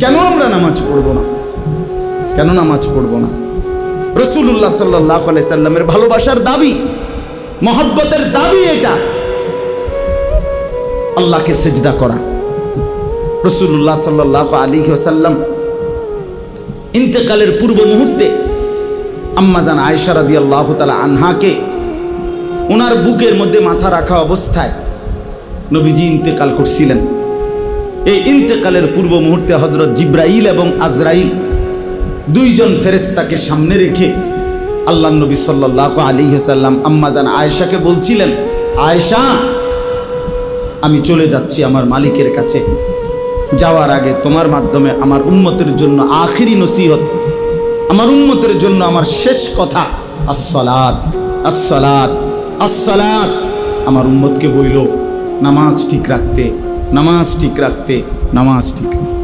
কেন আমরা নামাজ পড়ব না? কেন নামাজ পড়ব না? রাসূলুল্লাহ সাল্লাল্লাহু আলাইহি সাল্লামের ভালোবাসার দাবি, মহব্বতের দাবি এটা আল্লাহকে সিজদা করা। রাসূলুল্লাহ সাল্লাল্লাহু আলাইহি ওয়াসাল্লাম ইন্তেকালের পূর্ব মুহূর্তে আম্মাজান আয়েশা রাদিয়াল্লাহু তাআলা আনহাকে ওনার বুকের মধ্যে মাথা রাখা অবস্থায় নবীজি ইন্তেকাল করছিলেন। এই ইন্তেকালের পূর্ব মুহূর্তে হযরত জিবরাইল এবং আজরাইল দুইজন ফেরেশতাকে সামনে রেখে আল্লাহর নবী সাল্লাল্লাহু আলাইহি ওয়াসাল্লাম আম্মাজান আয়েশাকে বলছিলেন, আয়েশা, আমি চলে যাচ্ছি আমার মালিকের কাছে। যাওয়ার আগে তোমার মাধ্যমে আমার উম্মতের জন্য আখিরি নসিহত, আমার উম্মতের জন্য আমার শেষ কথা, আসসালাত আসসালাত আসসালাত। আমার উম্মতকে বইল নামাজ ঠিক রাখতে, নামাজ ঠিক রাখতে, নামাজ ঠিক রাখতে।